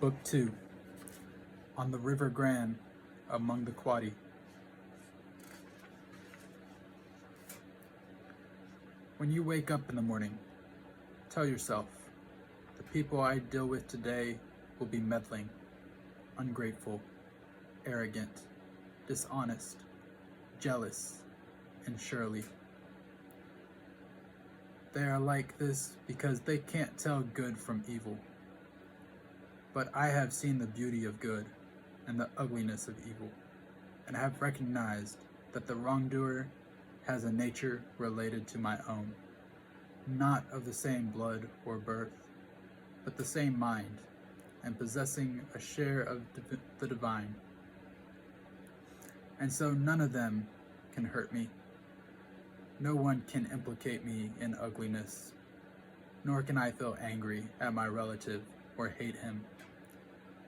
Book 2, On the River Gran, Among the Quadi. When you wake up in the morning, tell yourself, the people I deal with today will be meddling, ungrateful, arrogant, dishonest, jealous, and surely. They are like this because they can't tell good from evil. But I have seen the beauty of good and the ugliness of evil, and have recognized that the wrongdoer has a nature related to my own, not of the same blood or birth, but the same mind, and possessing a share of the divine. And so none of them can hurt me. No one can implicate me in ugliness, nor can I feel angry at my relative or hate him.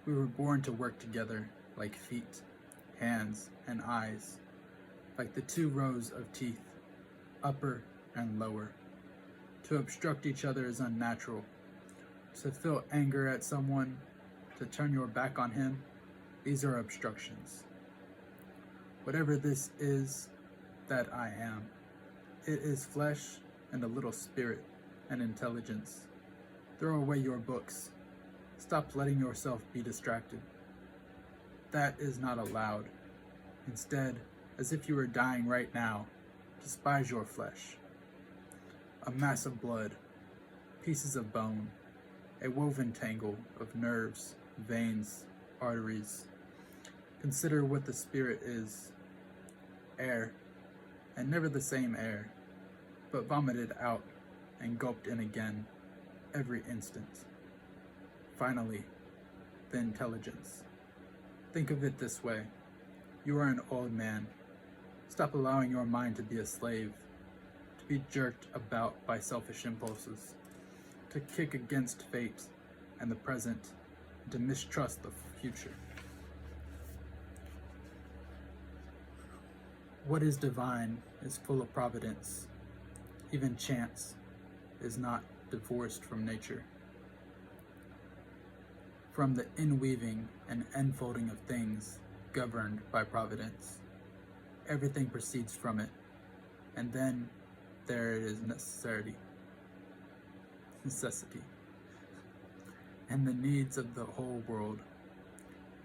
We were born to work together like feet, hands, and eyes, like the two rows of teeth, upper and lower. To obstruct each other is unnatural. To feel anger at someone, to turn your back on him, these are obstructions. Whatever this is that I am, it is flesh and a little spirit and intelligence. Throw away your books. Stop letting yourself be distracted. That is not allowed. Instead, as if you were dying right now, despise your flesh. A mass of blood, pieces of bone, a woven tangle of nerves, veins, arteries. Consider what the spirit is. Air, and never the same air, but vomited out and gulped in again every instant. Finally, the intelligence. Think of it this way. You are an old man. Stop allowing your mind to be a slave, to be jerked about by selfish impulses, to kick against fate and the present, and to mistrust the future. What is divine is full of providence. Even chance is not divorced from nature. From the inweaving and enfolding of things governed by providence, everything proceeds from it, and then there is necessity, and the needs of the whole world,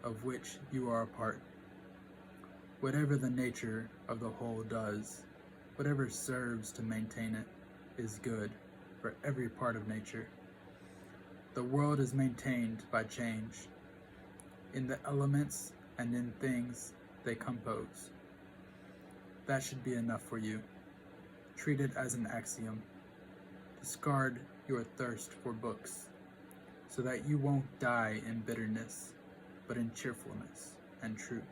of which you are a part. Whatever the nature of the whole does, whatever serves to maintain it, is good for every part of nature. The world is maintained by change, in the elements and in things they compose. That should be enough for you. Treat it as an axiom. Discard your thirst for books, so that you won't die in bitterness, but in cheerfulness and truth,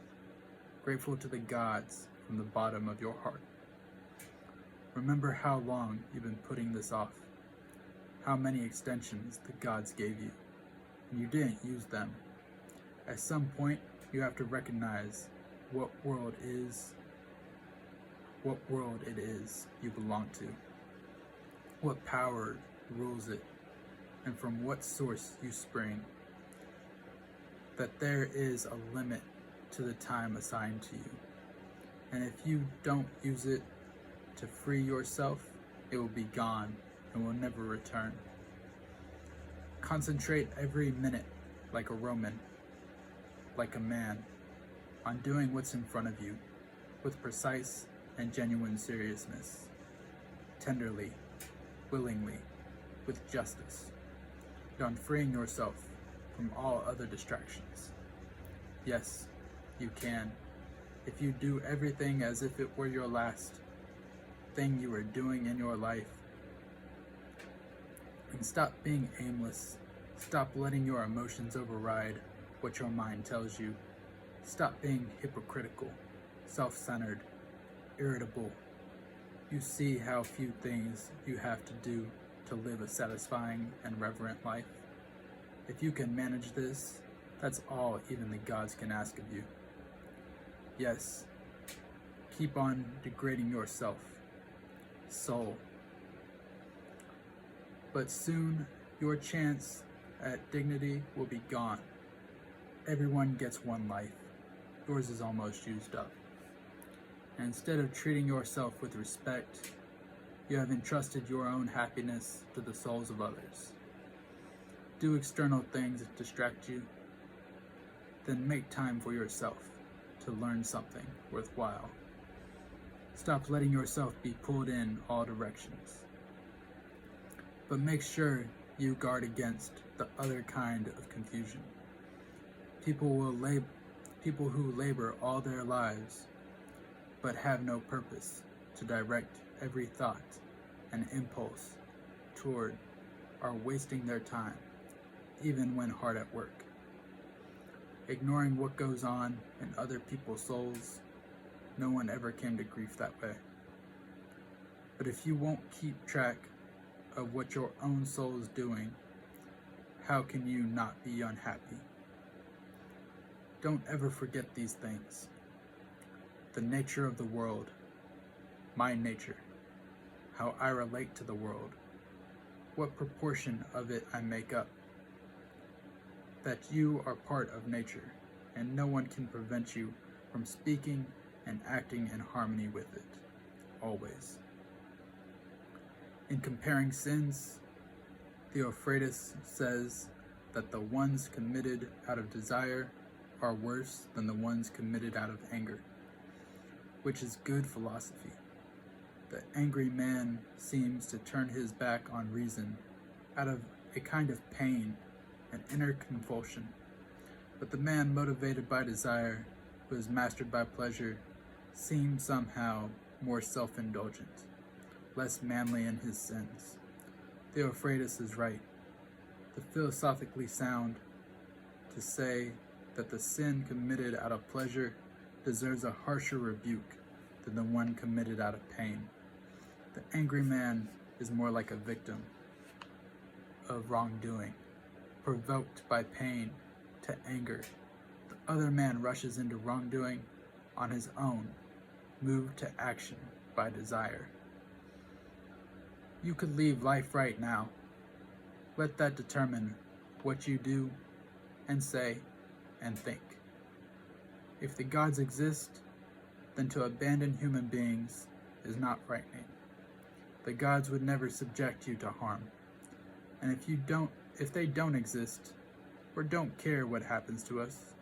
grateful to the gods from the bottom of your heart. Remember how long you've been putting this off, how many extensions the gods gave you, and you didn't use them. At some point, you have to recognize what world it is you belong to, what power rules it, and from what source you spring. That there is a limit to the time assigned to you, and if you don't use it to free yourself, it will be gone and will never return. Concentrate every minute like a Roman, like a man, on doing what's in front of you with precise and genuine seriousness, tenderly, willingly, with justice, and on freeing yourself from all other distractions. Yes, you can, if you do everything as if it were your last thing you are doing in your life. And stop being aimless. Stop letting your emotions override what your mind tells you. Stop being hypocritical, self-centered, irritable. You see how few things you have to do to live a satisfying and reverent life. If you can manage this, that's all even the gods can ask of you. Yes, keep on degrading yourself, soul. But soon your chance at dignity will be gone. Everyone gets one life. Yours is almost used up. And instead of treating yourself with respect, you have entrusted your own happiness to the souls of others. Do external things that distract you, then make time for yourself to learn something worthwhile. Stop letting yourself be pulled in all directions. But make sure you guard against the other kind of confusion. People who labor all their lives but have no purpose to direct every thought and impulse toward are wasting their time, even when hard at work. Ignoring what goes on in other people's souls, no one ever came to grief that way. But if you won't keep track of what your own soul is doing, how can you not be unhappy? Don't ever forget these things. The nature of the world, my nature, how I relate to the world, what proportion of it I make up. That you are part of nature, and no one can prevent you from speaking and acting in harmony with it, always. In comparing sins, Theophratus says that the ones committed out of desire are worse than the ones committed out of anger, which is good philosophy. The angry man seems to turn his back on reason out of a kind of pain, an inner compulsion. But the man motivated by desire, who is mastered by pleasure, seems somehow more self-indulgent, less manly in his sins. Theophratus is right. The philosophically sound to say that the sin committed out of pleasure deserves a harsher rebuke than the one committed out of pain. The angry man is more like a victim of wrongdoing, provoked by pain to anger. The other man rushes into wrongdoing on his own, moved to action by desire. You could leave life right now. Let that determine what you do and say and think. If the gods exist, then to abandon human beings is not frightening. The gods would never subject you to harm. And if they don't exist, or don't care what happens to us,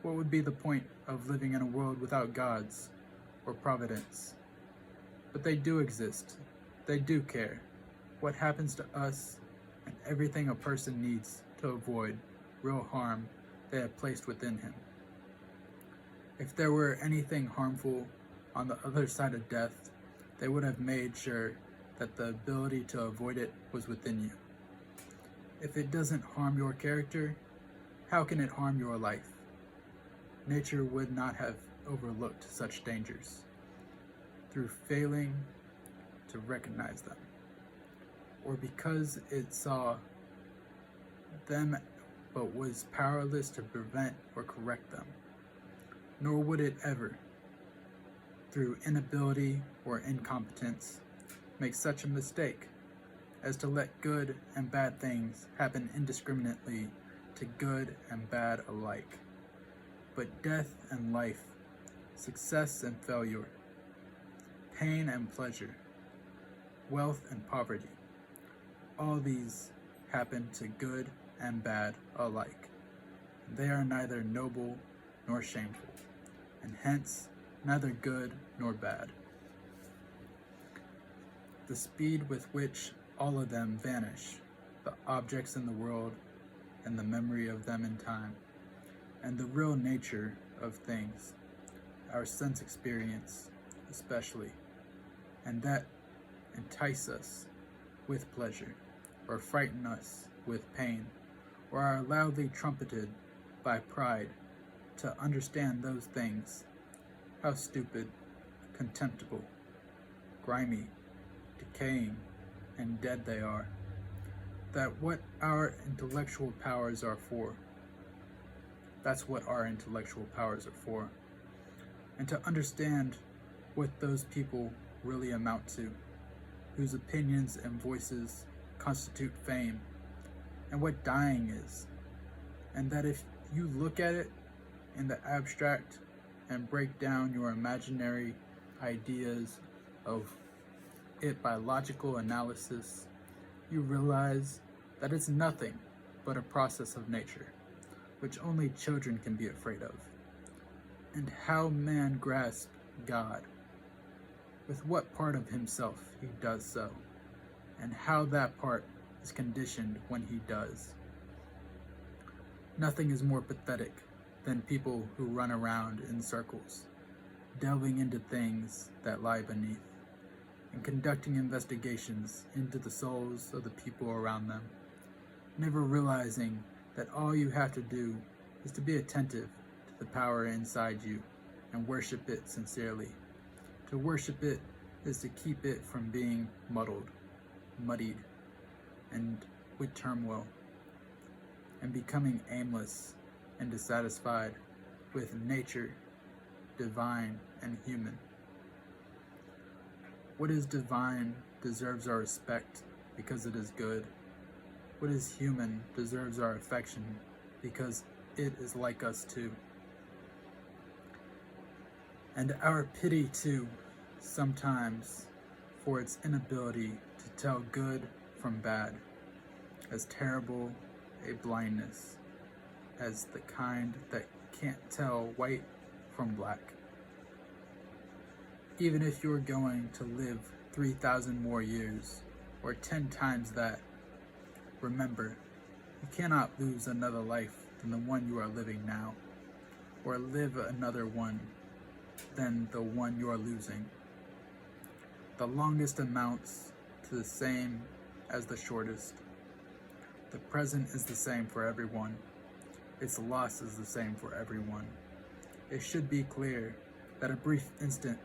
what would be the point of living in a world without gods or providence? But they do exist. They do care what happens to us and everything a person needs to avoid real harm they have placed within him. If there were anything harmful on the other side of death, they would have made sure that the ability to avoid it was within you. If it doesn't harm your character, how can it harm your life? Nature would not have overlooked such dangers through failing to recognize them, or because it saw them but was powerless to prevent or correct them. Nor would it ever, through inability or incompetence, make such a mistake as to let good and bad things happen indiscriminately to good and bad alike. But death and life, success and failure, pain and pleasure, wealth and poverty, all these happen to good and bad alike. They are neither noble nor shameful, and hence neither good nor bad. The speed with which all of them vanish, the objects in the world and the memory of them in time, and the real nature of things, our sense experience especially, and that entice us with pleasure, or frighten us with pain, or are loudly trumpeted by pride to understand those things, how stupid, contemptible, grimy, decaying, and dead they are, that what our intellectual powers are for. That's what our intellectual powers are for. And to understand what those people really amount to, whose opinions and voices constitute fame, and what dying is, and that if You look at it in the abstract and break down your imaginary ideas of it by logical analysis, you realize that it's nothing but a process of nature, which only children can be afraid of. And how man grasps God, with what part of himself he does so, and how that part is conditioned when he does. Nothing is more pathetic than people who run around in circles, delving into things that lie beneath, and conducting investigations into the souls of the people around them, never realizing that all you have to do is to be attentive to the power inside you and worship it sincerely. To worship it is to keep it from being muddied, and with turmoil, and becoming aimless and dissatisfied with nature, divine and human. What is divine deserves our respect because it is good. What is human deserves our affection because it is like us too. And our pity too, sometimes, for its inability to tell good from bad, as terrible a blindness as the kind that can't tell white from black. Even if you're going to live 3,000 more years, or 10 times that, remember, you cannot lose another life than the one you are living now, or live another one than the one you are losing. The longest amounts to the same as the shortest. The present is the same for everyone. Its loss is the same for everyone. It should be clear that a brief instant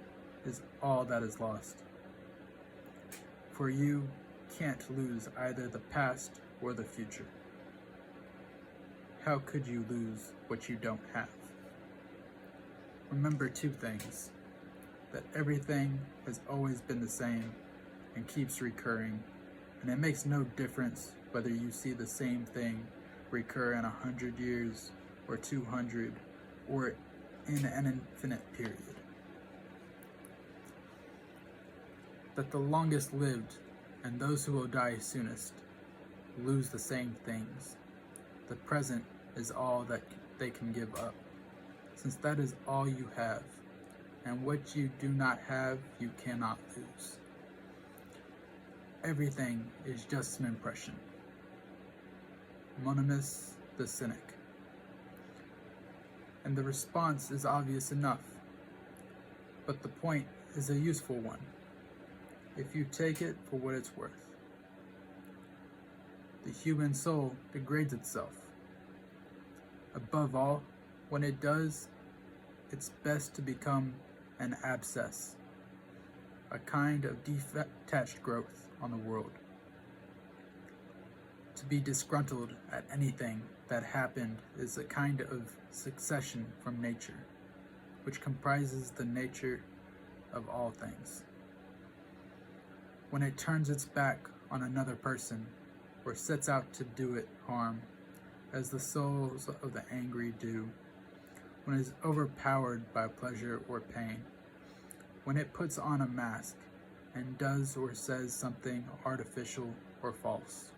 is all that is lost. For you can't lose either the past or the future. How could you lose what you don't have? Remember two things: that everything has always been the same and keeps recurring, and it makes no difference whether you see the same thing recur in 100 years or 200 or in an infinite period. That the longest lived and those who will die soonest lose the same things. The present is all that they can give up, since that is all you have, and what you do not have you cannot lose. Everything is just an impression. Monimus the Cynic. And the response is obvious enough, but the point is a useful one, if you take it for what it's worth. The human soul degrades itself. Above all, when it does, it's best to become an abscess, a kind of detached growth on the world. To be disgruntled at anything that happened is a kind of succession from nature, which comprises the nature of all things. When it turns its back on another person, or sets out to do it harm, as the souls of the angry do, when it is overpowered by pleasure or pain, when it puts on a mask and does or says something artificial or false,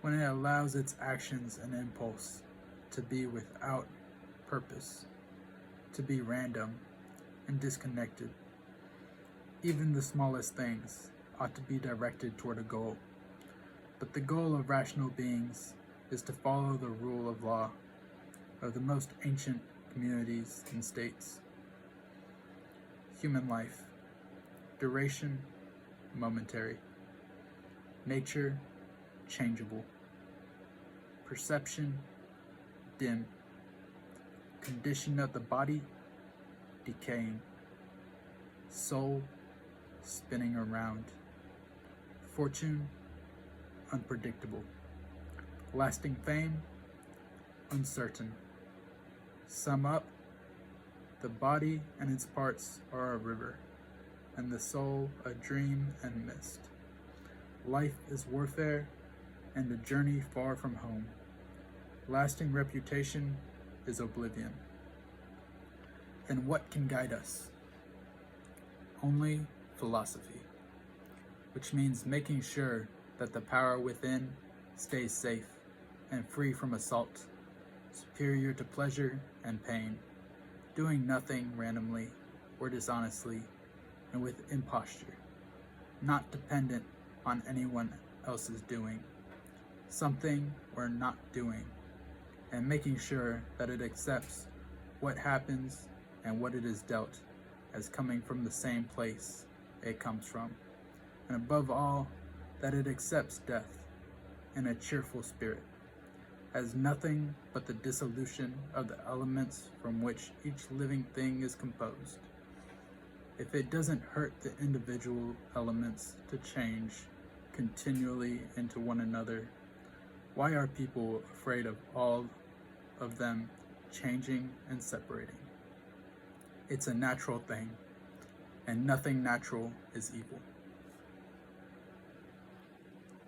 when it allows its actions and impulse to be without purpose, to be random and disconnected. Even the smallest things ought to be directed toward a goal, but the goal of rational beings is to follow the rule of law of the most ancient communities and states. Human life, duration, momentary. Nature, changeable. Perception, dim. Condition of the body, decaying. Soul, spinning around. Fortune, unpredictable. Lasting fame, uncertain. Sum up, the body and its parts are a river, and the soul a dream and mist. Life is warfare, and a journey far from home. lasting reputation is oblivion. Then what can guide us? Only philosophy, which means making sure that the power within stays safe and free from assault, superior to pleasure and pain, doing nothing randomly or dishonestly and with imposture, not dependent on anyone else's doing, something or not doing, and making sure that it accepts what happens and what it is dealt as coming from the same place it comes from, and above all, that it accepts death in a cheerful spirit, as nothing but the dissolution of the elements from which each living thing is composed. If it doesn't hurt the individual elements to change continually into one another, why are people afraid of all of them changing and separating? It's a natural thing, and nothing natural is evil.